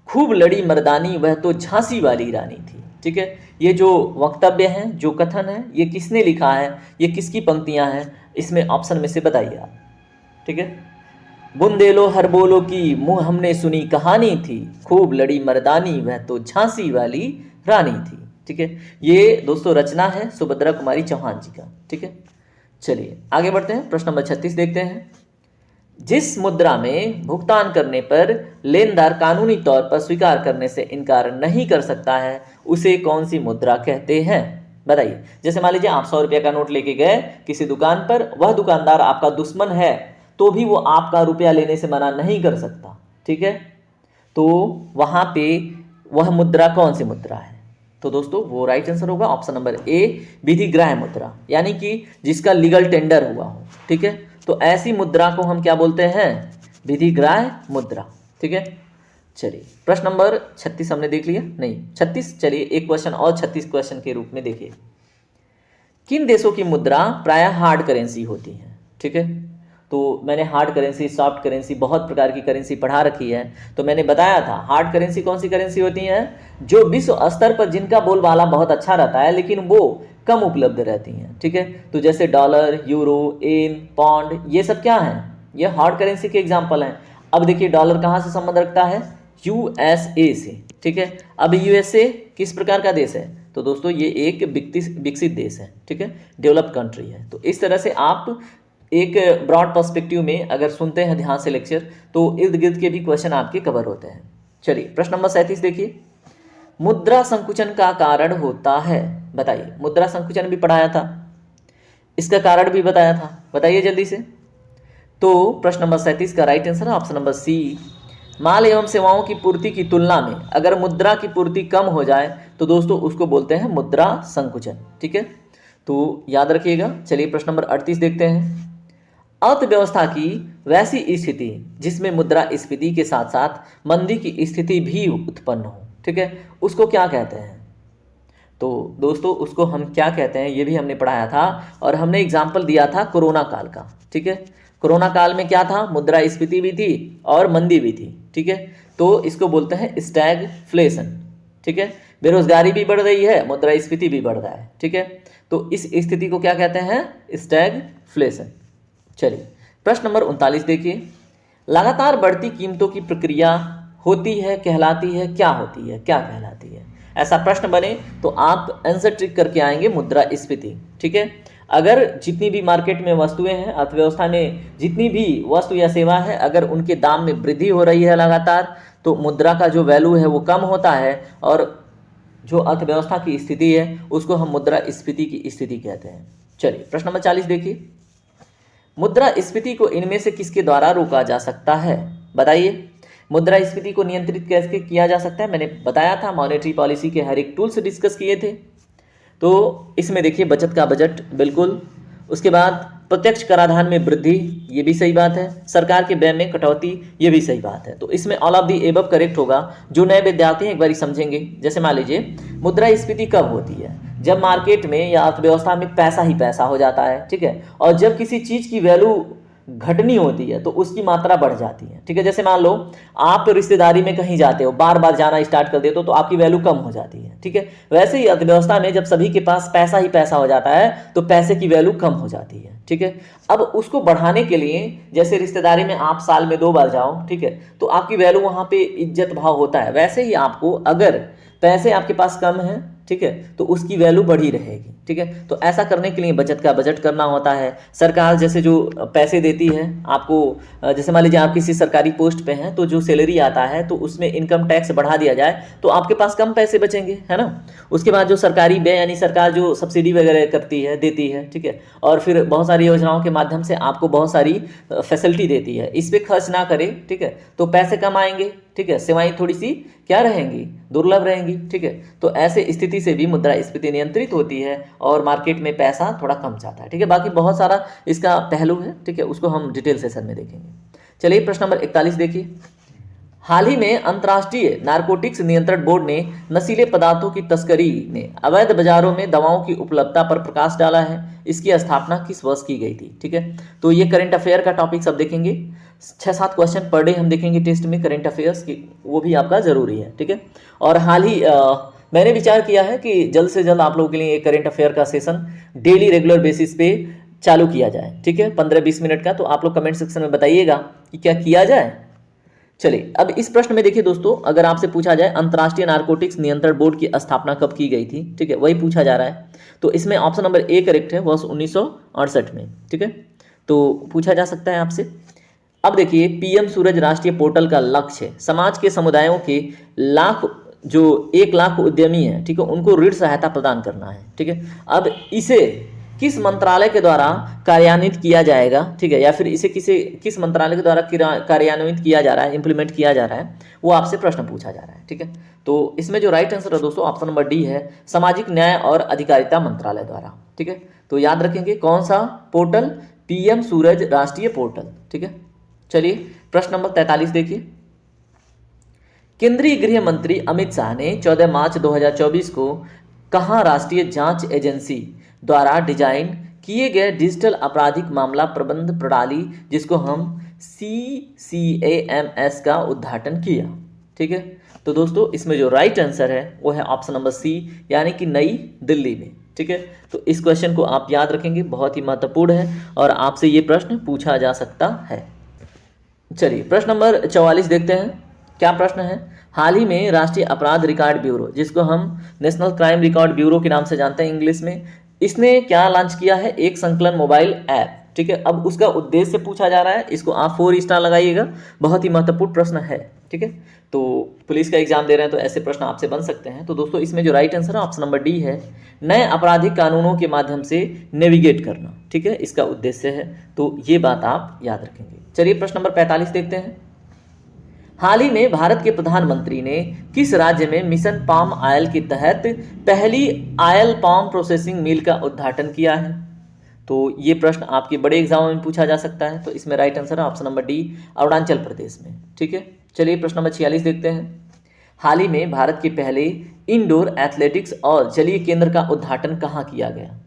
खूब लड़ी मर्दानी वह तो झांसी वाली रानी थी, ठीक है। ये जो वक्तव्य है, जो कथन है, ये किसने लिखा है, ये किसकी पंक्तियां हैं, इसमें ऑप्शन में से बताइए आप, ठीक है। बुंदेलो हरबोलो की मुँह हमने सुनी कहानी थी, खूब लड़ी मर्दानी वह तो झांसी वाली रानी थी, ठीक है। ये दोस्तों रचना है सुभद्रा कुमारी चौहान जी का, ठीक है। चलिए आगे बढ़ते हैं, प्रश्न नंबर 36 देखते हैं। जिस मुद्रा में भुगतान करने पर लेनदार कानूनी तौर पर स्वीकार करने से इनकार नहीं कर सकता है, उसे कौन सी मुद्रा कहते हैं, बताइए। जैसे मान लीजिए आप 100 रुपये का नोट लेके गए किसी दुकान पर, वह दुकानदार आपका दुश्मन है तो भी वो आपका रुपया लेने से मना नहीं कर सकता, ठीक है। तो वहां पे वह मुद्रा कौन सी मुद्रा है, तो दोस्तों वो राइट आंसर होगा ऑप्शन नंबर ए, विधिग्राह्य मुद्रा, यानी कि जिसका लीगल टेंडर हुआ हो, ठीक है। तो ऐसी मुद्रा को हम क्या बोलते हैं, विधिग्राह्य मुद्रा, ठीक है। चलिए प्रश्न नंबर 36 हमने देख लिया, नहीं 36, चलिए एक क्वेश्चन और 36 क्वेश्चन के रूप में देखिए। किन देशों की मुद्रा प्रायः हार्ड करेंसी होती है, ठीक है। तो मैंने हार्ड करेंसी, सॉफ्ट करेंसी, बहुत प्रकार की करेंसी पढ़ा रखी है। तो मैंने बताया था हार्ड करेंसी कौन सी करेंसी होती है, जो विश्व स्तर पर जिनका बोलबाला बहुत अच्छा रहता है लेकिन वो कम उपलब्ध रहती हैं, ठीक है। तो जैसे डॉलर, यूरो, येन, पौंड, ये सब क्या हैं, ये हार्ड करेंसी के एग्जाम्पल हैं। अब देखिए डॉलर कहाँ से संबंध रखता है, यूएसए से, ठीक है। अब यूएसए किस प्रकार का देश है, तो दोस्तों ये एक विकसित देश है, ठीक है, डेवलप्ड कंट्री है। तो इस तरह से आप एक ब्रॉड पर्सपेक्टिव में अगर सुनते हैं ध्यान से लेक्चर, तो इर्द गिर्द के भी क्वेश्चन आपके कवर होते हैं। चलिए प्रश्न नंबर 37 देखिए। मुद्रा संकुचन का कारण होता है, बताइए। मुद्रा संकुचन भी पढ़ाया था, इसका कारण भी बताया था, बताइए जल्दी से। तो प्रश्न नंबर 37 का राइट आंसर है ऑप्शन नंबर सी, माल एवं सेवाओं की पूर्ति की तुलना में अगर मुद्रा की पूर्ति कम हो जाए तो दोस्तों उसको बोलते हैं मुद्रा संकुचन, ठीक है। तो याद रखिएगा। चलिए प्रश्न नंबर 38 देखते हैं। अर्थव्यवस्था की वैसी स्थिति जिसमें मुद्रास्फीति के साथ साथ मंदी की स्थिति भी उत्पन्न हो, ठीक है, उसको क्या कहते हैं, तो दोस्तों उसको हम क्या कहते हैं ये भी हमने पढ़ाया था और हमने एग्जाम्पल दिया था कोरोना काल का, ठीक है। कोरोना काल में क्या था, मुद्रास्फीति भी थी और मंदी भी थी, ठीक है। तो इसको बोलते हैं स्टैगफ्लेशन, ठीक है। बेरोजगारी भी बढ़ रही है, मुद्रास्फीति भी बढ़ रहा है, ठीक है। तो इस स्थिति को क्या कहते हैं, स्टैगफ्लेशन। चलिए प्रश्न नंबर 39 देखिए। लगातार बढ़ती कीमतों की प्रक्रिया होती है, कहलाती है, क्या होती है, क्या कहलाती है, ऐसा प्रश्न बने तो आप आंसर ट्रिक करके आएंगे मुद्रास्फीति, ठीक है। अगर जितनी भी मार्केट में वस्तुएं हैं, अर्थव्यवस्था में जितनी भी वस्तु या सेवा है, अगर उनके दाम में वृद्धि हो रही है लगातार, तो मुद्रा का जो वैल्यू है वो कम होता है और जो अर्थव्यवस्था की स्थिति है उसको हम मुद्रास्फीति की स्थिति कहते हैं। चलिए प्रश्न नंबर 40 देखिए। मुद्रास्फीति को इनमें से किसके द्वारा रोका जा सकता है, बताइए। मुद्रास्फीति को नियंत्रित कैसे किया जा सकता है, मैंने बताया था, मॉनेटरी पॉलिसी के हर एक टूल्स डिस्कस किए थे। तो इसमें देखिए बचत का बजट, बिल्कुल, उसके बाद प्रत्यक्ष कराधान में वृद्धि, ये भी सही बात है। सरकार के व्यय में कटौती, ये भी सही बात है। तो इसमें all of the above correct होगा। जो नए विद्यार्थी हैं एक बार समझेंगे, जैसे मान लीजिए मुद्रास्फीति कब होती है? जब मार्केट में या अर्थव्यवस्था में पैसा ही पैसा हो जाता है, ठीक है, और जब किसी चीज़ की वैल्यू घटनी होती है तो उसकी मात्रा बढ़ जाती है, ठीक है। जैसे मान लो आप रिश्तेदारी में कहीं जाते हो, बार बार जाना स्टार्ट कर देते हो तो आपकी वैल्यू कम हो जाती है, ठीक है। वैसे ही अर्थव्यवस्था में जब सभी के पास पैसा ही पैसा हो जाता है तो पैसे की वैल्यू कम हो जाती है, ठीक है। अब उसको बढ़ाने के लिए, जैसे रिश्तेदारी में आप साल में 2 बार जाओ, ठीक है, तो आपकी वैल्यू वहाँ पे इज्जत भाव होता है। वैसे ही आपको अगर पैसे आपके पास कम है, ठीक है, तो उसकी वैल्यू बढ़ी रहेगी, ठीक है। तो ऐसा करने के लिए बचत का बजट करना होता है। सरकार जैसे जो पैसे देती है आपको, जैसे मान लीजिए आप किसी सरकारी पोस्ट पे हैं तो जो सैलरी आता है तो उसमें इनकम टैक्स बढ़ा दिया जाए तो आपके पास कम पैसे बचेंगे, है ना। उसके बाद जो सरकारी व्यय यानी सरकार जो सब्सिडी वगैरह करती है, देती है, ठीक है, और फिर बहुत सारी योजनाओं के माध्यम से आपको बहुत सारी फैसिलिटी देती है। इस पर खर्च ना करें, ठीक है, तो पैसे कम आएंगे, ठीक है, सेवाएं थोड़ी सी क्या रहेंगी, दुर्लभ रहेंगी, ठीक है। तो ऐसे स्थिति से भी मुद्रास्फीति नियंत्रित होती है और मार्केट में पैसा थोड़ा कम जाता है, ठीक है। बाकी बहुत सारा इसका पहलू है, ठीक है, उसको हम डिटेल सेशन में देखेंगे। चलिए प्रश्न नंबर 41 देखिए। हाल ही में अंतर्राष्ट्रीय नारकोटिक्स नियंत्रण बोर्ड ने नशीले पदार्थों की तस्करी में अवैध बाजारों में दवाओं की उपलब्धता पर प्रकाश डाला है। इसकी स्थापना किस वर्ष की गई थी, ठीक है। तो ये करंट अफेयर का टॉपिक सब देखेंगे, 6-7 क्वेश्चन पर डे हम देखेंगे टेस्ट में करंट अफेयर्स की, वो भी आपका जरूरी है, ठीक है। और हाल ही मैंने विचार किया है कि जल्द से जल्द आप लोगों के लिए करंट अफेयर का सेशन डेली रेगुलर बेसिस पे चालू किया जाए, ठीक है, 15-20 मिनट का। तो आप लोग कमेंट सेक्शन में बताइएगा कि क्या किया जाए। चलिए अब इस प्रश्न में देखिए दोस्तों, अगर आपसे पूछा जाए अंतर्राष्ट्रीय नारकोटिक्स नियंत्रण बोर्ड की स्थापना कब की गई थी, ठीक है, वही पूछा जा रहा है। तो इसमें ऑप्शन नंबर ए करेक्ट है, वर्ष 1968 में, ठीक है। तो पूछा जा सकता है आपसे। अब देखिए पीएम सूरज राष्ट्रीय पोर्टल का लक्ष्य समाज के समुदायों के जो 1 लाख उद्यमी हैं, ठीक है, उनको ऋण सहायता प्रदान करना है, ठीक है। अब इसे किस मंत्रालय के द्वारा कार्यान्वित किया जाएगा, ठीक है, या फिर इसे किस मंत्रालय के द्वारा कार्यान्वित किया जा रहा है, इंप्लीमेंट किया जा रहा है, वो आपसे प्रश्न पूछा जा रहा है, ठीक है। तो इसमें जो राइट आंसर है दोस्तों ऑप्शन नंबर डी है, सामाजिक न्याय और अधिकारिता मंत्रालय द्वारा, ठीक है। तो याद रखेंगे कौन सा पोर्टल, पीएम सूरज राष्ट्रीय पोर्टल, ठीक है। चलिए प्रश्न नंबर 43 देखिए। केंद्रीय गृह मंत्री अमित शाह ने 14 मार्च 2024 को कहां राष्ट्रीय जांच एजेंसी द्वारा डिजाइन किए गए डिजिटल आपराधिक मामला प्रबंध प्रणाली, जिसको हम CCAMS का उद्घाटन किया, ठीक है। तो दोस्तों इसमें जो राइट आंसर है वो है ऑप्शन नंबर सी, यानी कि नई दिल्ली में, ठीक है। तो इस क्वेश्चन को आप याद रखेंगे, बहुत ही महत्वपूर्ण है और आपसे ये प्रश्न पूछा जा सकता है। चलिए प्रश्न नंबर 44 देखते हैं, क्या प्रश्न है। हाल ही में राष्ट्रीय अपराध रिकॉर्ड ब्यूरो, जिसको हम नेशनल क्राइम रिकॉर्ड ब्यूरो के नाम से जानते हैं इंग्लिश में, इसने क्या लॉन्च किया है, एक संकलन मोबाइल ऐप, ठीक है। अब उसका उद्देश्य पूछा जा रहा है, इसको आप 4 स्टार लगाइएगा, बहुत ही महत्वपूर्ण प्रश्न है, ठीक है। तो पुलिस का एग्जाम दे रहे हैं तो ऐसे प्रश्न आपसे बन सकते हैं। तो दोस्तों इसमें जो राइट आंसर है ऑप्शन नंबर डी है, नए आपराधिक कानूनों के माध्यम से नेविगेट करना, ठीक है, इसका उद्देश्य है। तो ये बात आप याद रखेंगे। चलिए प्रश्न नंबर 45 देखते हैं। हाल ही में भारत के प्रधानमंत्री ने किस राज्य में मिशन पाम ऑयल के तहत पहली ऑयल पाम प्रोसेसिंग मिल का उद्घाटन किया है। तो ये प्रश्न आपके बड़े एग्जाम में पूछा जा सकता है। तो इसमें राइट आंसर है option number D, Arunachal Pradesh में, ठीक है। चलिए प्रश्न नंबर 46 देखते हैं। हाल ही में भारत के पहले इंडोर एथलेटिक्स और जलीय केंद्र का उद्घाटन कहाँ किया गया।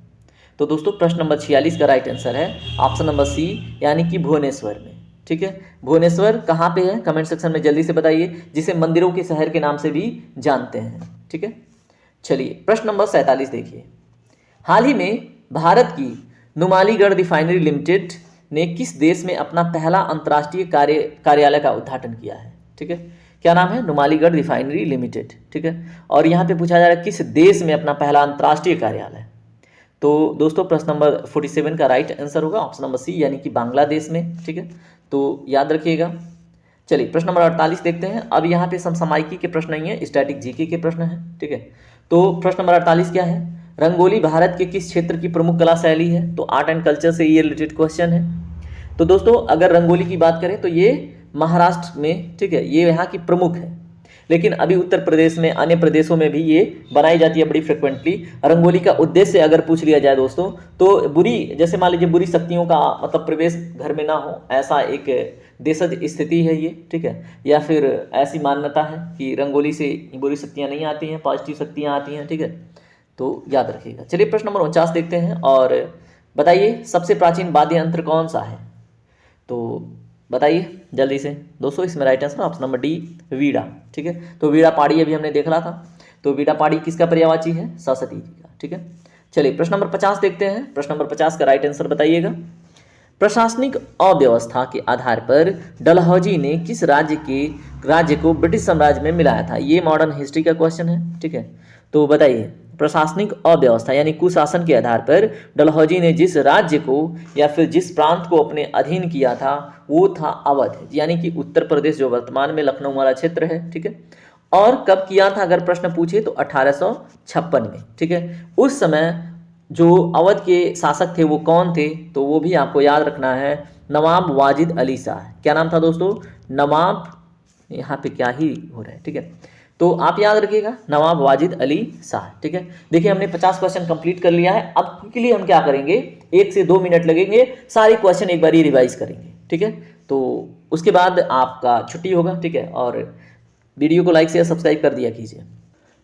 तो दोस्तों प्रश्न नंबर 46 का राइट आंसर है ऑप्शन नंबर सी, यानी कि भुवनेश्वर में, ठीक है। भुवनेश्वर कहाँ पे है, कमेंट सेक्शन में जल्दी से बताइए, जिसे मंदिरों के शहर के नाम से भी जानते हैं, ठीक है। चलिए प्रश्न नंबर 47 देखिए। हाल ही में भारत की नुमालीगढ़ रिफाइनरी लिमिटेड ने किस देश में अपना पहला अंतर्राष्ट्रीय कार्यालय का उद्घाटन किया है, ठीक है। क्या नाम है, नुमालीगढ़ रिफाइनरी लिमिटेड, ठीक है। और यहाँ पे पूछा जा रहा है किस देश में अपना पहला अंतर्राष्ट्रीय कार्यालय। तो दोस्तों प्रश्न नंबर 47 का राइट आंसर होगा ऑप्शन नंबर सी, यानी कि बांग्लादेश में, ठीक है। तो याद रखिएगा। चलिए प्रश्न नंबर 48 देखते हैं। अब यहाँ पे समसामयिकी के प्रश्न नहीं है, स्टैटिक जीके के प्रश्न है, ठीक है। तो प्रश्न नंबर 48 क्या है, रंगोली भारत के किस क्षेत्र की प्रमुख कला शैली है। तो आर्ट एंड कल्चर से ये रिलेटेड क्वेश्चन है। तो दोस्तों अगर रंगोली की बात करें तो ये महाराष्ट्र में, ठीक है, ये यहाँ की प्रमुख है। लेकिन अभी उत्तर प्रदेश में, अन्य प्रदेशों में भी ये बनाई जाती है बड़ी फ्रिक्वेंटली। रंगोली का उद्देश्य अगर पूछ लिया जाए दोस्तों, तो बुरी, जैसे मान लीजिए बुरी शक्तियों का मतलब प्रवेश घर में ना हो, ऐसा एक देशज स्थिति है ये, ठीक है। या फिर ऐसी मान्यता है कि रंगोली से बुरी शक्तियाँ नहीं आती हैं, पॉजिटिव शक्तियाँ आती हैं, ठीक है। तो याद रखिएगा। चलिए प्रश्न नंबर 49 देखते हैं, और बताइए सबसे प्राचीन वाद्य यंत्र कौन सा है? तो बताइए जल्दी से दोस्तों। इसमें right answer option number D, veena, ठीक है। तो वीणा पाड़ी अभी हमने देखा था, तो वीणा पाड़ी किसका पर्यायवाची है? सरस्वती जी का, ठीक है। चलिए प्रश्न नंबर 50 देखते हैं। प्रश्न नंबर 50 का राइट आंसर बताइएगा। प्रशासनिक अव्यवस्था के आधार पर डलहौजी ने किस राज्य को ब्रिटिश साम्राज्य में मिलाया था? ये मॉडर्न हिस्ट्री का क्वेश्चन है, ठीक है। तो बताइए प्रशासनिक अव्यवस्था यानी कुशासन के आधार पर डलहौजी ने जिस राज्य को या फिर जिस प्रांत को अपने अधीन किया था वो था अवध, यानी कि उत्तर प्रदेश, जो वर्तमान में लखनऊ वाला क्षेत्र है, ठीक है। और कब किया था अगर प्रश्न पूछे तो 1856 में, ठीक है। उस समय जो अवध के शासक थे वो कौन थे? तो वो भी आपको याद रखना है, नवाब वाजिद अली शाह। क्या नाम था दोस्तों? नवाब, यहाँ पे क्या ही हो रहा है, ठीक है। तो आप याद रखिएगा, नवाब वाजिद अली शाह, ठीक है। देखिए हमने 50 क्वेश्चन कंप्लीट कर लिया है। अब के लिए हम क्या करेंगे, 1 से 2 मिनट लगेंगे, सारे क्वेश्चन एक बार ही रिवाइज करेंगे, ठीक है। तो उसके बाद आपका छुट्टी होगा, ठीक है। और वीडियो को लाइक शेयर सब्सक्राइब कर दिया कीजिए।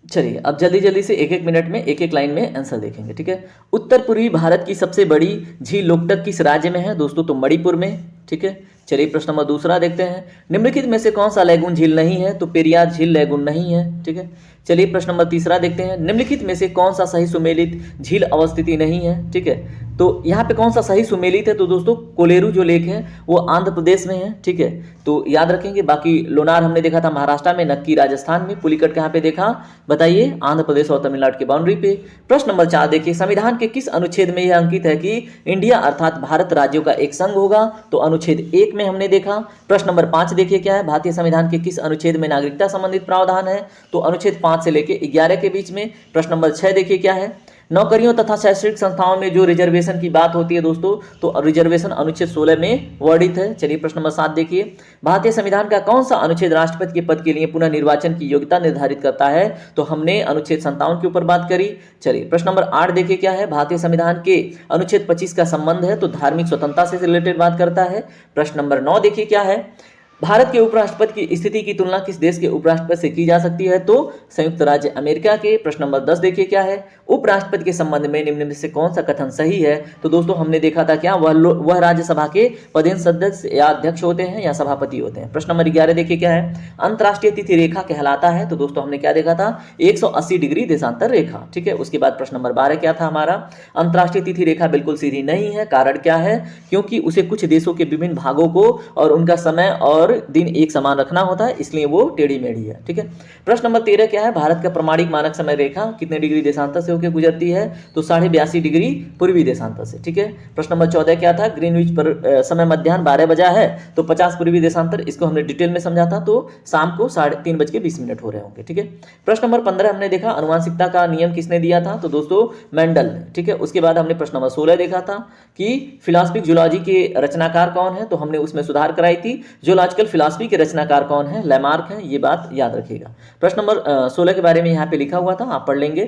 चलिए अब जल्दी जल्दी से 1-1 मिनट में एक लाइन में आंसर देखेंगे, ठीक है। उत्तर पूर्वी भारत की सबसे बड़ी झील लोकटक किस राज्य में है दोस्तों? तो मणिपुर में, ठीक है। चलिए प्रश्न नंबर 2 देखते हैं। निम्नलिखित में से कौन सा लैगून झील नहीं है? तो पेरियार झील लैगून नहीं है, ठीक है। चलिए प्रश्न नंबर 3 देखते हैं। निम्नलिखित में से कौन सा सही सुमेलित झील अवस्थिति नहीं है? ठीक है। तो यहाँ पे कौन सा सही सुमेलित है? तो दोस्तों कोलेरू जो लेक है वो आंध्र प्रदेश में है, ठीक है। तो याद रखेंगे। बाकी लोनार हमने देखा था महाराष्ट्र में, नक्की राजस्थान में, पुलिकट कहाँ पे देखा? बताइए, आंध्र प्रदेश और तमिलनाडु की बाउंड्री पे। प्रश्न नंबर 4 देखिए। संविधान के किस अनुच्छेद में यह अंकित है कि इंडिया अर्थात भारत राज्यों का एक संघ होगा? तो अनुच्छेद 1 में हमने देखा। प्रश्न नंबर 5 देखिए क्या है, भारतीय संविधान के किस अनुच्छेद में नागरिकता संबंधित प्रावधान है? तो अनुच्छेद 5 से लेकर 11 के बीच में। प्रश्न नंबर 6 देखिए क्या है, नौकरियों तथा शैक्षणिक संस्थाओं में जो रिजर्वेशन की बात होती है दोस्तों, तो रिजर्वेशन अनुच्छेद 16 में वर्णित है। चलिए प्रश्न नंबर 7 देखिए। भारतीय संविधान का कौन सा अनुच्छेद राष्ट्रपति के पद के लिए पुनः निर्वाचन की योग्यता निर्धारित करता है? तो हमने अनुच्छेद 57 के ऊपर बात करी। चलिए प्रश्न नंबर 8 देखिए क्या है, भारतीय संविधान के अनुच्छेद 25 का संबंध है, तो धार्मिक स्वतंत्रता से रिलेटेड बात करता है। प्रश्न नंबर 9 देखिए क्या है, भारत के उपराष्ट्रपति की स्थिति की तुलना किस देश के उपराष्ट्रपति से की जा सकती है? तो संयुक्त राज्य अमेरिका के। प्रश्न नंबर 10 देखिए क्या है, उपराष्ट्रपति के संबंध में निम्न में से कौन सा कथन सही है? तो दोस्तों हमने देखा था क्या, वह राज्यसभा के पदेन सदस्य या अध्यक्ष होते हैं या सभापति होते हैं। प्रश्न नंबर 11 देखिए क्या है, अंतरराष्ट्रीय तिथि रेखा कहलाता है? तो दोस्तों हमने क्या देखा था, 180 डिग्री देशांतर रेखा, ठीक है। उसके बाद प्रश्न नंबर 12 क्या था हमारा, अंतरराष्ट्रीय तिथि रेखा बिल्कुल सीधी नहीं है। कारण क्या है? क्योंकि उसे कुछ देशों के विभिन्न भागों को और उनका समय और दिन एक समान रखना होता है, इसलिए वो टेढ़ी मेढ़ी है, ठीक है। प्रश्न नंबर 13 क्या है, भारत का प्रमाणिक मानक समय रेखा कितने डिग्री देशांतर से होकर गुजरती है? तो 82.5 डिग्री पूर्वी देशांतर से, ठीक है। प्रश्न नंबर 14 क्या था, ग्रीनविच पर समय मध्याह्न 12 बजा है, तो 50 पूर्वी देशांतर, इसको हमने डिटेल में समझा था, तो शाम को 3:20 हो रहे होंगे, ठीक है। प्रश्न नंबर 15 हमने देखा, अनुवांशिकता का नियम किसने दिया था? तो दोस्तों मेंडल, ठीक है। उसके बाद हमने प्रश्न नंबर 16 देखा था कि फिलॉसफिक जूलॉजी के रचनाकार कौन है? तो हमने उसमें सुधार कराई थी, जूलॉजिकल फिलॉसफी के रचनाकार कौन है? लैमार्क है, ये बात याद रखिएगा। प्रश्न नंबर 16 के बारे में यहाँ पे लिखा हुआ था, आप पढ़ लेंगे।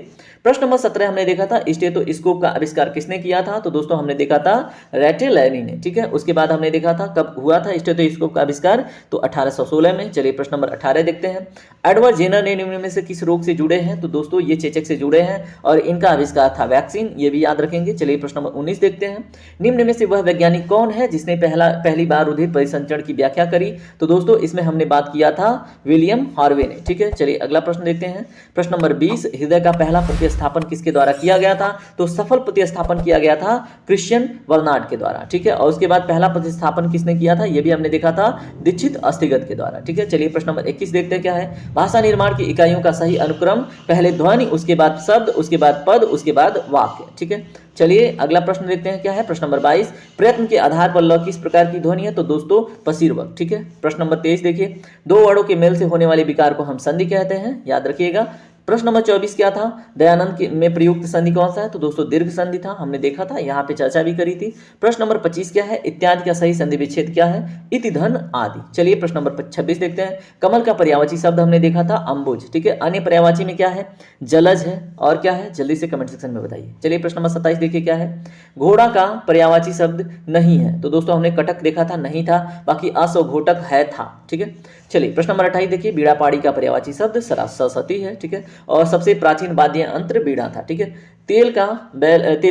प्रश्न नंबर 17 हमने देखा था, स्टेथोस्कोप का आविष्कार किसने किया था? तो दोस्तों हमने देखा था रैटेलैनी ने, ठीक है। उसके बाद हमने देखा था कब हुआ था स्टेथोस्कोप का आविष्कार? तो 1816 में। चलिए प्रश्न नंबर 18 देखते हैं। एडवर्ड जेनर ने निम्न में से किस रोग से जुड़े हैं? तो दोस्तों ये चेचक से जुड़े हैं और इनका आविष्कार था वैक्सीन, ये भी याद रखेंगे। चलिए प्रश्न नंबर 19 देखते हैं। निम्न में से वह वैज्ञानिक कौन है जिसने पहली बार रुधिर परिसंचरण की व्याख्या करी? तो दोस्तों इसमें हमने बात किया था विलियम हार्वे ने, ठीक है। चलिए अगला प्रश्न देखते हैं। प्रश्न नंबर 20, हृदय का पहला प्रतिस्थापन किसके द्वारा किया गया था? तो सफल प्रतिस्थापन किया गया था क्रिश्चियन बर्नार्ड के द्वारा, ठीक है। और उसके बाद पहला प्रतिस्थापन किसने किया था? यह भी हमने देखा था दीक्षित अस्थिगत के द्वारा, ठीक है। चलिए प्रश्न नंबर 21 देखते हैं क्या है, भाषा निर्माण की इकाइयों का सही अनुक्रम, पहले ध्वनि, उसके बाद शब्द, उसके बाद पद, उसके बाद वाक्य, ठीक है। चलिए अगला प्रश्न देखते हैं क्या है। प्रश्न नंबर 22, प्रयत्न के आधार पर ल किस प्रकार की ध्वनि है? तो दोस्तों पसीरवक, ठीक है। प्रश्न नंबर 23 देखिए, दो वर्णों के मेल से होने वाले विकार को हम संधि कहते हैं, याद रखिएगा। प्रश्न नंबर 24 क्या था, दयानंद के में प्रयुक्त संधि कौन सा है, तो दोस्तों दीर्घ संधि था, हमने देखा था, यहाँ पे चर्चा भी करी थी। प्रश्न नंबर 25 क्या है, इत्यादि का सही संधि विच्छेद क्या है, इति धन आदि। चलिए प्रश्न नंबर 26 देखते हैं। कमल का पर्यायवाची शब्द हमने देखा था अंबुज, ठीक है। अन्य पर्यायवाची में क्या है, जलज है, और क्या है, जल्दी से कमेंट सेक्शन में बताइए। चलिए प्रश्न नंबर 27 देखिए क्या है, घोड़ा का पर्यायवाची शब्द नहीं है, तो दोस्तों हमने कटक देखा था, नहीं था, बाकी असघोटक है था, ठीक है। चलिए प्रश्न नंबर 28 देखिए, बीड़ा पाड़ी का पर्यायवाची शब्द सरस्वती है, ठीक है, और सबसे प्राचीन वाद्य यंत्र बीड़ा था, ठीक है। तेली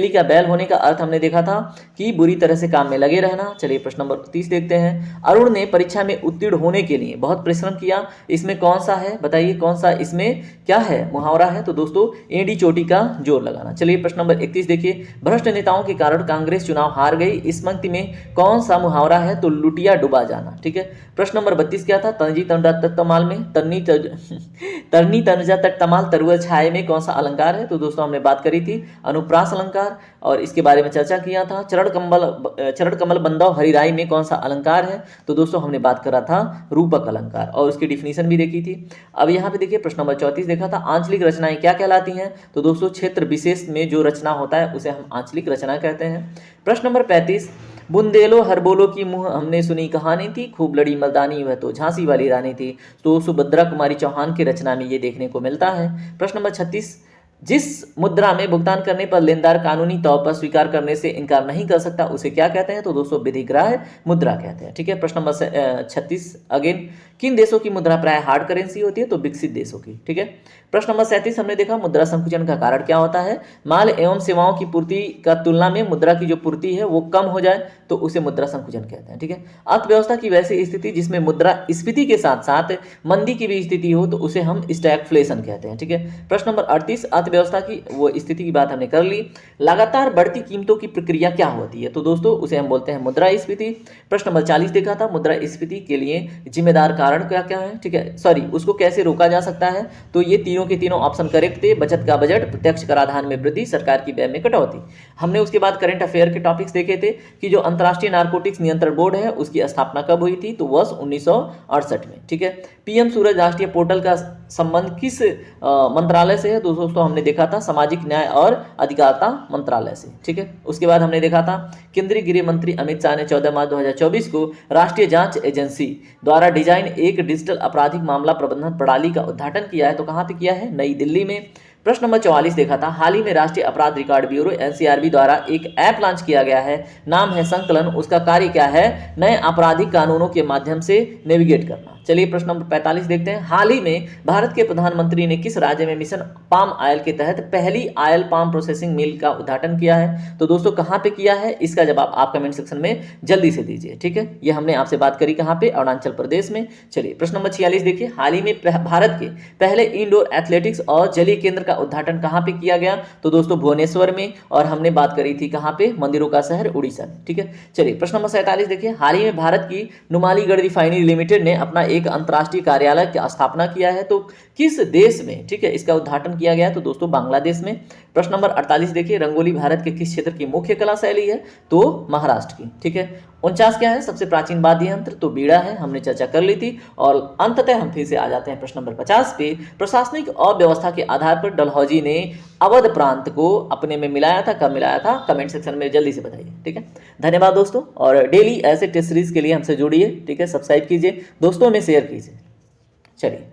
का बैल होने का अर्थ हमने देखा था कि बुरी तरह से काम में लगे रहना। चलिए प्रश्न नंबर 30 देखते हैं। अरुण ने परीक्षा में उत्तीर्ण होने के लिए बहुत परिश्रम किया, इसमें कौन सा है, बताइए कौन सा इसमें क्या है, मुहावरा है, तो दोस्तों एड़ी चोटी का जोर लगाना। चलिए प्रश्न नंबर 31 देखिए, भ्रष्ट नेताओं के कारण कांग्रेस चुनाव हार गई, इस पंक्ति में कौन सा मुहावरा है, तो लुटिया डुबा जाना, ठीक है। प्रश्न नंबर 32 क्या था, तंजी तंडा तक तमाल में तरनी तनजा तक तमाल तरुआ छाए में कौन सा अलंकार है, तो दोस्तों हमने बात करी थी अनुप्रास अलंकार, और इसके बारे में चर्चा किया था। चरण कमल बंदव हरिराई में कौन सा अलंकार है, तो दोस्तों हमने बात करा था रूपक अलंकार, और उसकी डिफिनीशन भी देखी थी। अब यहाँ पे देखिए प्रश्न नंबर 34 देखा था, आंचलिक रचनाएं क्या कहलाती हैं, तो दोस्तों क्षेत्र विशेष में जो रचना होता है उसे हम आंचलिक रचना कहते हैं। प्रश्न नंबर 35, बुंदेलो हरबोलो की मुँह हमने सुनी कहानी थी, खूब लड़ी मर्दानी वह तो झांसी वाली रानी थी, तो सुभद्रा कुमारी चौहान की रचना में ये देखने को मिलता है। प्रश्न नंबर 36, जिस मुद्रा में भुगतान करने पर लेनदार कानूनी तौर पर स्वीकार करने से इनकार नहीं कर सकता उसे क्या कहते हैं, तो दोस्तों विधिग्राह्य मुद्रा कहते हैं, ठीक है। प्रश्न नंबर 36 अगेन, किन देशों की मुद्रा प्राय हार्ड करेंसी होती है, तो विकसित देशों की, ठीक है। प्रश्न नंबर 37 हमने देखा मुद्रा संकुचन का कारण क्या होता है, माल एवं सेवाओं की पूर्ति का तुलना में मुद्रा की जो पूर्ति है वो कम हो जाए तो उसे मुद्रा संकुचन कहते हैं, ठीक है। अर्थव्यवस्था की वैसी स्थिति जिसमें मुद्रा स्फीति के साथ साथ मंदी की भी स्थिति हो तो उसे हम स्टैगफ्लेशन कहते हैं, ठीक है। प्रश्न नंबर 38, अर्थव्यवस्था की वो स्थिति की बात हमने कर ली। लगातार बढ़ती कीमतों की प्रक्रिया क्या होती है, तो दोस्तों उसे हम बोलते हैं मुद्रास्फीति। प्रश्न नंबर 40 देखा था, मुद्रास्फीति के लिए जिम्मेदार कारण क्या क्या है, ठीक है, सॉरी उसको कैसे रोका जा सकता है, तो ये तीनों के तीनों ऑप्शन करेक्ट थे। बचत का बजट, प्रत्यक्ष कराधान में वृद्धि, सरकार की व्यय में कटौती। हमने उसके बाद करंट अफेयर के टॉपिक्स देखे थे कि जो अंतर्राष्ट्रीय नारकोटिक्स नियंत्रण बोर्ड है उसकी स्थापना कब हुई थी, तो वर्ष 1968 में, ठीक है। पीएम सूरज राष्ट्रीय पोर्टल का संबंध किस मंत्रालय से है, तो दोस्तों हमने देखा था सामाजिक न्याय और अधिकारिता मंत्रालय से, ठीक है। उसके बाद हमने देखा था केंद्रीय गृह मंत्री अमित शाह ने 14 मार्च 2024 को राष्ट्रीय जांच एजेंसी द्वारा डिजाइन एक डिजिटल आपराधिक मामला प्रबंधन प्रणाली का उद्घाटन किया है, तो कहां पे किया है, नई दिल्ली में। प्रश्न नंबर 44 देखा था, हाल ही में राष्ट्रीय अपराध रिकॉर्ड ब्यूरो एनसीआरबी द्वारा एक ऐप लॉन्च किया गया है, नाम है संकलन, उसका कार्य क्या है, नए आपराधिक कानूनों के माध्यम से नेविगेट करना। चलिए प्रश्न नंबर 45 देखते हैं, हाल ही में भारत के प्रधानमंत्री ने किस राज्य में मिशन पाम ऑयल के तहत पहली ऑयल पाम प्रोसेसिंग मिल का उद्घाटन किया है, तो दोस्तों कहां पे किया है, इसका जवाब आप कमेंट सेक्शन में जल्दी से दीजिए, ठीक है। ये हमने आपसे बात करी कहां पे, अरुणाचल प्रदेश में। चलिए प्रश्न नंबर 46 देखिए, हाल ही में भारत के पहले इंडोर एथलेटिक्स और जलीय केंद्र का उद्घाटन कहां पे किया गया, तो दोस्तों भुवनेश्वर में, और हमने बात करी थी कहां पे, मंदिरों का शहर उड़ीसा, ठीक है। चलिए प्रश्न नंबर 47 देखिए, हाल ही में भारत की नुमालीगढ़ रिफाइनरी लिमिटेड ने अपना एक अंतर्राष्ट्रीय कार्यालय की स्थापना किया है, तो किस देश में, ठीक है, इसका उद्घाटन किया गया, तो दोस्तों बांग्लादेश में। प्रश्न नंबर 48 देखिए, रंगोली भारत के किस क्षेत्र की मुख्य कला शैली है, तो महाराष्ट्र की, ठीक है। 49 क्या है, सबसे प्राचीन वाद्य यंत्र, तो बीड़ा है, हमने चर्चा कर ली थी। और अंततः हम फिर से आ जाते हैं प्रश्न नंबर 50 पे, प्रशासनिक अव्यवस्था के आधार पर डलहौजी ने अवध प्रांत को अपने में मिलाया था, कब मिलाया था, कमेंट सेक्शन में जल्दी से बताइए, ठीक है। धन्यवाद दोस्तों, और डेली ऐसे टेस्ट सीरीज के लिए हमसे जुड़िए, ठीक है, सब्सक्राइब कीजिए, दोस्तों में शेयर कीजिए। चलिए।